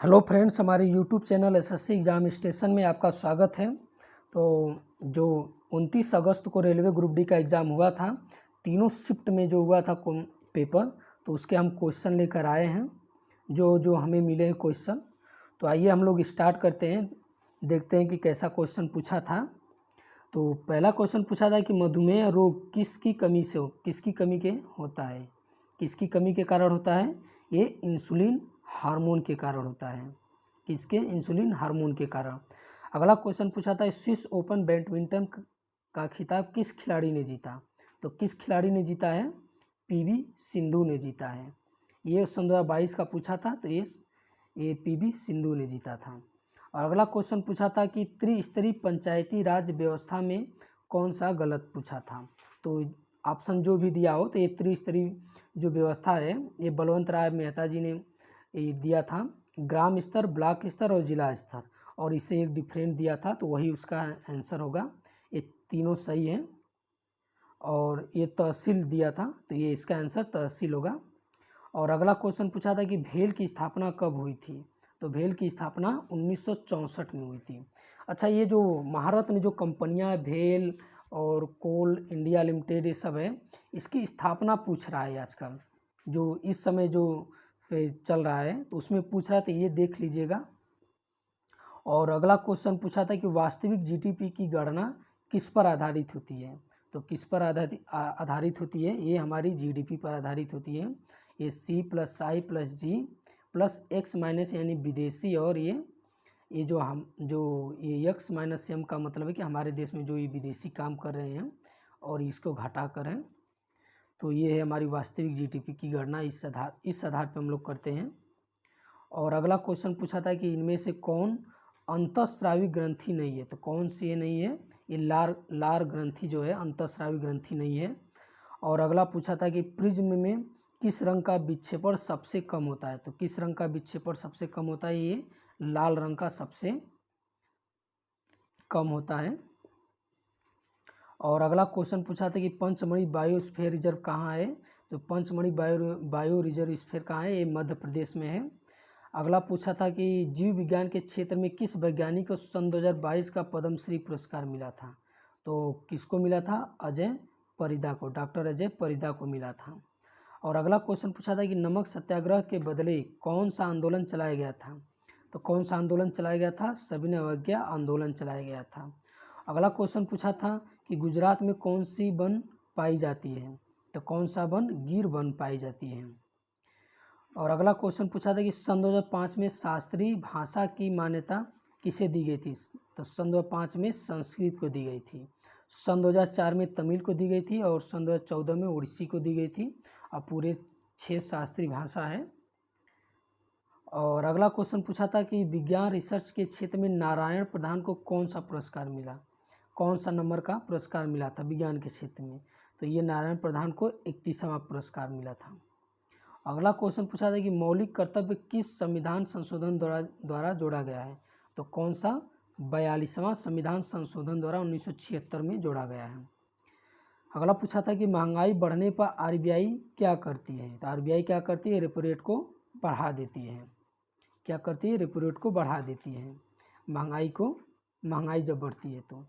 Hello friends, हमारे YouTube channel SSC exam station में आपका स्वागत है। तो जो 29 अगस्त को रेलवे ग्रुप डी का एग्ज़ाम हुआ था, तीनों शिफ्ट में जो हुआ था पेपर, तो उसके हम क्वेश्चन लेकर आए हैं, जो जो हमें मिले हैं क्वेश्चन। तो आइए हम लोग स्टार्ट करते हैं, देखते हैं कि कैसा क्वेश्चन पूछा था। तो पहला क्वेश्चन पूछा था कि मधुमेह रोग किसकी कमी के होता है, किसकी कमी के कारण होता है? ये इंसुलिन हार्मोन के कारण होता है। किसके? इंसुलिन हार्मोन के कारण। अगला क्वेश्चन पूछा था स्विस ओपन बैडमिंटन का खिताब किस खिलाड़ी ने जीता? तो किस खिलाड़ी ने जीता है? पीवी सिंधु ने जीता है। ये सन 2022 का पूछा था, तो ये पीवी सिंधु ने जीता था। और अगला क्वेश्चन पूछा था कि त्रिस्तरीय पंचायती राज व्यवस्था में कौन सा गलत पूछा था? तो ऑप्शन जो भी दिया हो, तो ये त्रिस्तरीय जो व्यवस्था है, ये बलवंत राय मेहता जी ने ये दिया था, ग्राम स्तर, ब्लॉक स्तर और जिला स्तर, और इससे एक डिफरेंट दिया था, तो वही उसका आंसर होगा। ये तीनों सही हैं। और ये तहसील दिया था, तो ये इसका आंसर तहसील होगा। और अगला क्वेश्चन पूछा था कि भेल की स्थापना कब हुई थी? तो भेल की स्थापना 1964 में हुई थी। अच्छा, ये जो महारत्न जो कंपनियां भेल और कोल इंडिया लिमिटेड ये सब है, इसकी स्थापना पूछ रहा है आजकल, जो इस समय जो चल रहा है, तो उसमें पूछ रहा था, ये देख लीजिएगा। और अगला क्वेश्चन पूछा था कि वास्तविक जीडीपी की गणना किस पर आधारित होती है? तो किस पर आधारित होती है? ये हमारी जीडीपी पर आधारित होती है। ये C+I+G+X- यानी विदेशी, और ये ये X-M का मतलब है कि हमारे देश में जो ये विदेशी काम कर रहे हैं, और इसको घटा कर हैं। तो ये है हमारी वास्तविक जीडीपी की गणना, इस आधार पर हम लोग करते हैं। और अगला क्वेश्चन पूछा था कि इनमें से कौन अंतःस्रावी ग्रंथि नहीं है? तो कौन सी ये नहीं है? ये लार ग्रंथि जो है, अंतःस्रावी ग्रंथि नहीं है। और अगला पूछा था कि प्रिज्म में किस रंग का विक्षेपण सबसे कम होता है? तो किस रंग का विक्षेपण सबसे कम होता है? ये लाल रंग का सबसे कम होता है। और अगला क्वेश्चन पूछा था कि पंचमढ़ी बायोस्फीयर रिजर्व कहाँ है? तो पंचमढ़ी बायो रिजर्व स्फीयर कहाँ है? ये मध्य प्रदेश में है। अगला पूछा था कि जीव विज्ञान के क्षेत्र में किस वैज्ञानिक को सन 2022 का पद्मश्री पुरस्कार मिला था? तो किसको मिला था? अजय परिदा को, डॉक्टर अजय परिदा को मिला था। और अगला क्वेश्चन पूछा था कि नमक सत्याग्रह के बदले कौन सा आंदोलन चलाया गया था? तो कौन सा आंदोलन चलाया गया था? सविनय अवज्ञा आंदोलन चलाया गया था। अगला क्वेश्चन पूछा था कि गुजरात में कौन सी वन पाई जाती है? तो कौन सा वन? गिर वन पाई जाती है। और अगला क्वेश्चन पूछा था कि सन 2005 में शास्त्रीय भाषा की मान्यता किसे दी गई थी? तो सन 2005 में संस्कृत को दी गई थी। सन 2004 में तमिल को दी गई थी, और सन 2014 में उड़ीसी को दी गई थी। अब पूरे 6 शास्त्रीय भाषा है। और अगला क्वेश्चन पूछा था कि विज्ञान रिसर्च के क्षेत्र में नारायण प्रधान को कौन सा पुरस्कार मिला? कौन सा नंबर का पुरस्कार मिला था विज्ञान के क्षेत्र में? तो ये नारायण प्रधान को 31वां पुरस्कार मिला था। अगला क्वेश्चन पूछा था कि मौलिक कर्तव्य किस संविधान संशोधन द्वारा जोड़ा गया है? तो कौन सा? 42वां संविधान संशोधन द्वारा 1976 में जोड़ा गया है। अगला पूछा था कि महंगाई बढ़ने पर आरबीआई क्या करती है? तो आरबीआई क्या करती है? रेपो रेट को बढ़ा देती है। क्या करती है? रेपो रेट को बढ़ा देती है महंगाई जब बढ़ती है तो।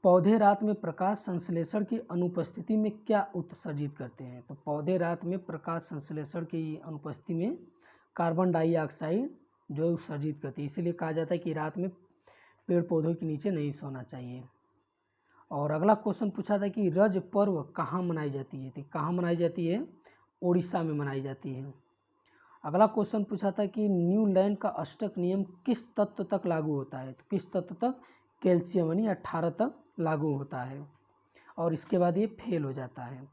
पौधे रात में प्रकाश संश्लेषण की अनुपस्थिति में क्या उत्सर्जित करते हैं? तो पौधे रात में प्रकाश संश्लेषण की अनुपस्थिति में कार्बन डाइऑक्साइड जो उत्सर्जित करती है, इसीलिए कहा जाता है कि रात में पेड़ पौधों के नीचे नहीं सोना चाहिए। और अगला क्वेश्चन पूछा था कि रज पर्व कहाँ मनाई जाती है? तो कहाँ मनाई जाती है? उड़ीसा में मनाई जाती है। अगला क्वेश्चन पूछा था कि न्यूलैंड का अष्टक नियम किस तत्व तक लागू होता है? तो किस तत्व तक? कैल्शियम, यानी 18 तक लागू होता है, और इसके बाद ये फेल हो जाता है।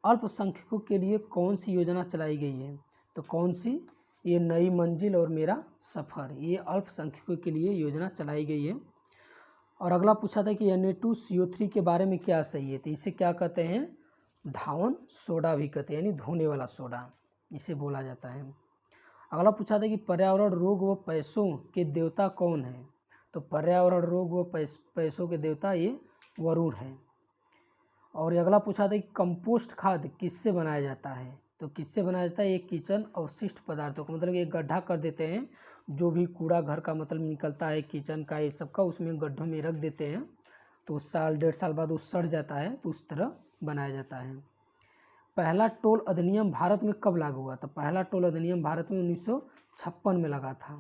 अल्पसंख्यकों के लिए कौन सी योजना चलाई गई है? तो कौन सी? ये नई मंजिल और मेरा सफ़र, ये अल्पसंख्यकों के लिए योजना चलाई गई है। और अगला पूछा था कि Na2CO3 के बारे में क्या सही है? तो इसे क्या कहते हैं? धावन सोडा भी कहते हैं, यानी धोने वाला सोडा इसे बोला जाता है। अगला पूछा था कि पर्यावरण रोग व पैसों के देवता कौन है? तो पर्यावरण रोग व पैसों के देवता ये वरुण है। और अगला पूछा था कि कंपोस्ट खाद किससे बनाया जाता है? तो किससे बनाया जाता है? ये किचन अवशिष्ट पदार्थों का, मतलब एक गड्ढा कर देते हैं, जो भी कूड़ा घर का मतलब निकलता है किचन का, ये सब का उसमें गड्ढों में रख देते हैं, तो साल 1.5 साल बाद वो सड़ जाता है, तो उस तरह बनाया जाता है। पहला टोल अधिनियम भारत में कब लागू हुआ? तो पहला टोल अधिनियम भारत में 1956 में लगा था।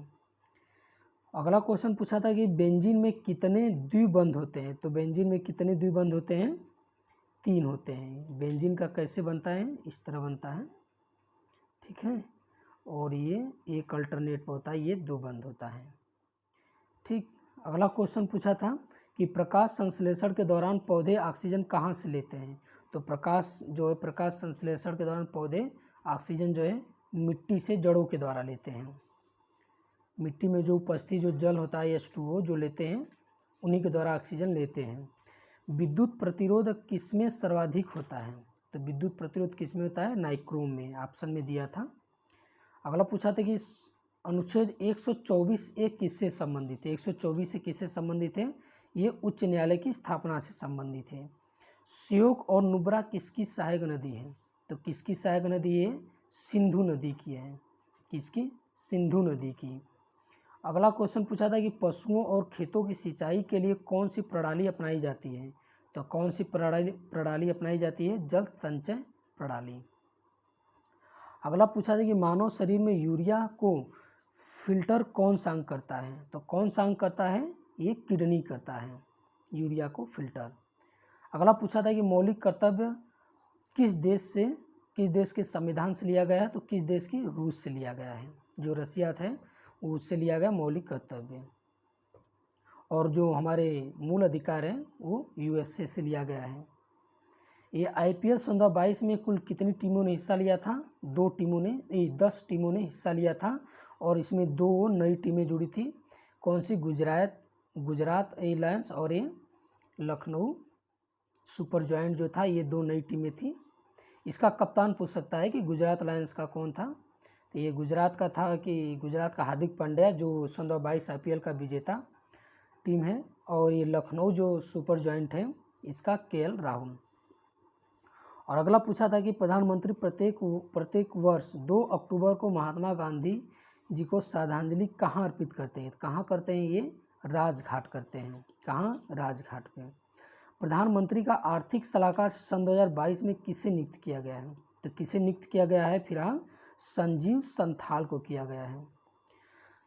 अगला क्वेश्चन पूछा था कि बेंजीन में कितने द्विबंध होते हैं? तो बेंजीन में कितने द्विबंध होते हैं? 3 होते हैं। बेंजीन का कैसे बनता है? इस तरह बनता है, ठीक है, और ये एक अल्टरनेट होता है, ये 2 बंद होता है, ठीक। अगला क्वेश्चन पूछा था कि प्रकाश संश्लेषण के दौरान पौधे ऑक्सीजन कहाँ से लेते हैं? तो प्रकाश जो है, प्रकाश संश्लेषण के दौरान पौधे ऑक्सीजन जो है मिट्टी से जड़ों के द्वारा लेते हैं। मिट्टी में जो उपस्थित जो जल होता है H2O जो लेते हैं, उन्हीं के द्वारा ऑक्सीजन लेते हैं। विद्युत प्रतिरोध किसमें सर्वाधिक होता है? तो विद्युत प्रतिरोध किसमें होता है? नाइक्रोम में, ऑप्शन में दिया था। अगला पूछा था कि अनुच्छेद 124 एक किससे संबंधित है? 124 किससे संबंधित है? ये उच्च न्यायालय की स्थापना से संबंधित है। श्योक और नुब्रा किसकी सहायक नदी है? तो किसकी सहायक नदी है? सिंधु नदी की है। किसकी? सिंधु नदी की। अगला क्वेश्चन पूछा था कि पशुओं और खेतों की सिंचाई के लिए कौन सी प्रणाली अपनाई जाती है? तो कौन सी प्रणाली अपनाई जाती है? जल संचय प्रणाली। अगला पूछा था कि मानव शरीर में यूरिया को फिल्टर कौन सा अंग करता है? तो कौन सा अंग करता है? ये किडनी करता है यूरिया को फिल्टर। अगला पूछा था कि मौलिक कर्तव्य किस देश के संविधान से लिया गया है? तो किस देश की? रूस से लिया गया है। जो रसिया है उससे लिया गया मौलिक कर्तव्य, और जो हमारे मूल अधिकार हैं वो USA से लिया गया है। ये IPL 2022 में कुल कितनी टीमों ने हिस्सा लिया था? 10 टीमों ने हिस्सा लिया था, और इसमें 2 नई टीमें जुड़ी थी। कौन सी? गुजरात एयरलाइंस और ये लखनऊ सुपर जॉइंट जो था, ये 2 नई टीमें थी। इसका कप्तान पूछ सकता है कि गुजरात लायंस का कौन था? तो ये गुजरात का था कि गुजरात का हार्दिक पांड्या, जो 2022 IPL का विजेता टीम है, और ये लखनऊ जो सुपर जॉइंट है, इसका KL राहुल। और अगला पूछा था कि प्रधानमंत्री प्रत्येक वर्ष 2 अक्टूबर को महात्मा गांधी जी को श्रद्धांजलि कहाँ अर्पित करते हैं? कहाँ करते हैं? ये राजघाट करते हैं। कहाँ? राजघाट पे। प्रधानमंत्री का आर्थिक सलाहकार सन 2022 में किसे नियुक्त किया गया है? तो किसे नियुक्त किया गया है? फिलहाल संजीव संथाल को किया गया है।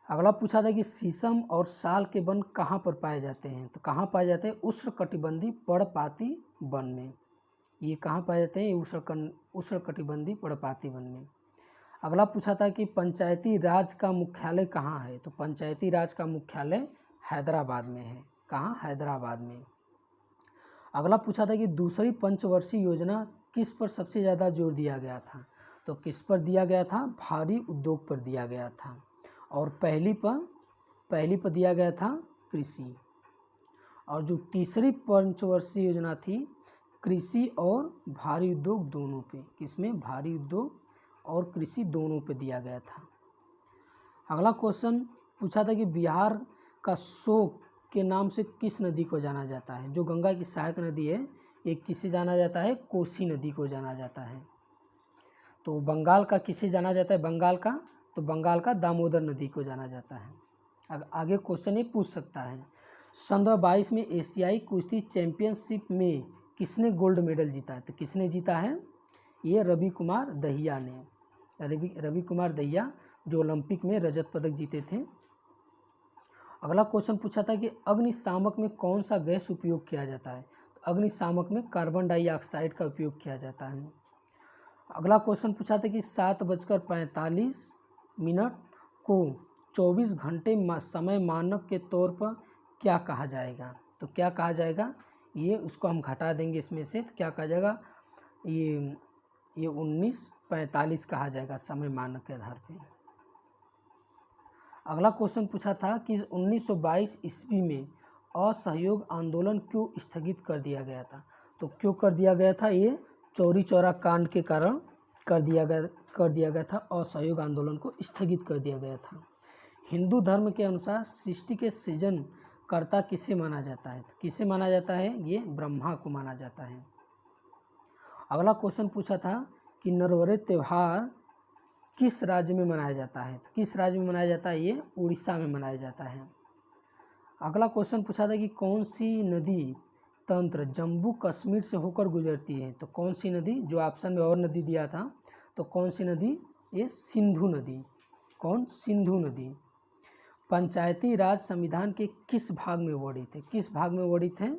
अगला पूछा था कि शीशम और साल के वन कहाँ पर पाए जाते हैं? तो कहाँ पाए जाते हैं? उष्णकटिबंधीय पर्णपाती वन में। ये कहाँ पाए जाते हैं? उष्णकटिबंधीय पर्णपाती वन में। अगला पूछा था कि पंचायती राज का मुख्यालय कहाँ है? तो पंचायती राज का मुख्यालय हैदराबाद में है। कहाँ? हैदराबाद में। अगला पूछा था कि दूसरी पंचवर्षीय योजना किस पर सबसे ज़्यादा जोर दिया गया था? तो किस पर दिया गया था? भारी उद्योग पर दिया गया था। और पहली पर दिया गया था कृषि। और जो तीसरी पंचवर्षीय योजना थी, कृषि और भारी उद्योग दोनों पे। किसमें? भारी उद्योग और कृषि दोनों पे दिया गया था। अगला क्वेश्चन पूछा था कि बिहार का शोक के नाम से किस नदी को जाना जाता है? जो गंगा की सहायक नदी है, ये किसे जाना जाता है? कोसी नदी को जाना जाता है। तो बंगाल का किसे जाना जाता है? बंगाल का? तो बंगाल का दामोदर नदी को जाना जाता है। आगे क्वेश्चन ये पूछ सकता है, सन 2022 में एशियाई कुश्ती चैंपियनशिप में किसने गोल्ड मेडल जीता है? तो किसने जीता है? ये रवि कुमार दहिया ने। रवि कुमार दहिया जो ओलंपिक में रजत पदक जीते थे। अगला क्वेश्चन पूछा था कि अग्निशामक में कौन सा गैस उपयोग किया जाता है? तो अग्निशामक में कार्बन डाइऑक्साइड का उपयोग किया जाता है। अगला क्वेश्चन पूछा था कि 7:45 को 24 घंटे समय मानक के तौर पर क्या कहा जाएगा? तो क्या कहा जाएगा? ये उसको हम घटा देंगे इसमें से, तो क्या कहा जाएगा? ये 19:45 कहा जाएगा समय मानक के आधार पे। अगला क्वेश्चन पूछा था कि 1922 ईस्वी में असहयोग आंदोलन क्यों स्थगित कर दिया गया था? तो क्यों कर दिया गया था? ये चौरी चौरा कांड के कारण कर दिया गया था। असहयोग आंदोलन को स्थगित कर दिया गया था। हिंदू धर्म के अनुसार सृष्टि के सृजन कर्ता किसे माना जाता है? तो किसे माना जाता है? ये ब्रह्मा को माना जाता है। अगला क्वेश्चन पूछा था कि नरवरे त्यौहार किस राज्य में मनाया जाता है? तो किस राज्य में मनाया जाता है? ये उड़ीसा में मनाया जाता है। अगला क्वेश्चन पूछा था कि कौन सी नदी तंत्र जम्मू कश्मीर से होकर गुजरती है? तो कौन सी नदी, जो ऑप्शन में और नदी दिया था, तो कौन सी नदी? ये सिंधु नदी। कौन? सिंधु नदी। पंचायती राज संविधान के किस भाग में वर्णित है? किस भाग में वर्णित है?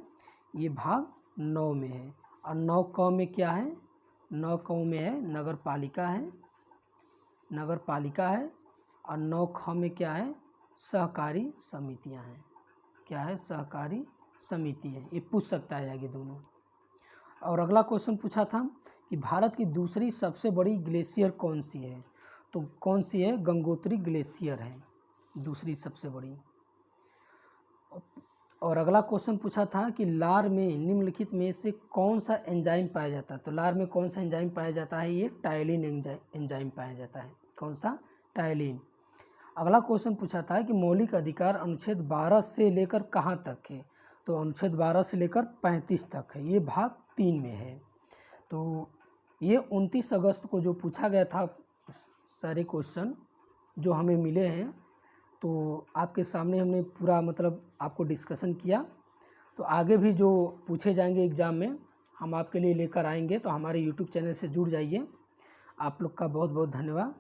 ये भाग 9 में है। और 9 क में क्या है? 9 क में है नगर पालिका है, नगर पालिका है। और 9 ख में क्या है? सहकारी समितियां हैं। क्या है? सहकारी समिति है। ये पूछ सकता है आगे दोनों। और अगला क्वेश्चन पूछा था कि भारत की दूसरी सबसे बड़ी ग्लेशियर कौन सी है? तो कौन सी है? गंगोत्री ग्लेशियर है दूसरी सबसे बड़ी। और अगला क्वेश्चन पूछा था कि लार में निम्नलिखित में से कौन सा एंजाइम पाया जाता है? तो लार में कौन सा एंजाइम पाया जाता है? ये टायलिन एंजाइम पाया जाता है। कौन सा? टायलिन। अगला क्वेश्चन पूछा था कि मौलिक अधिकार अनुच्छेद 12 से लेकर कहाँ तक है? तो अनुच्छेद 12 से लेकर 35 तक है। ये भाग 3 में है। तो ये 29 अगस्त को जो पूछा गया था सारे क्वेश्चन जो हमें मिले हैं, तो आपके सामने हमने पूरा मतलब आपको डिस्कशन किया। तो आगे भी जो पूछे जाएंगे एग्ज़ाम में हम आपके लिए लेकर आएंगे। तो हमारे YouTube चैनल से जुड़ जाइए। आप लोग का बहुत बहुत धन्यवाद।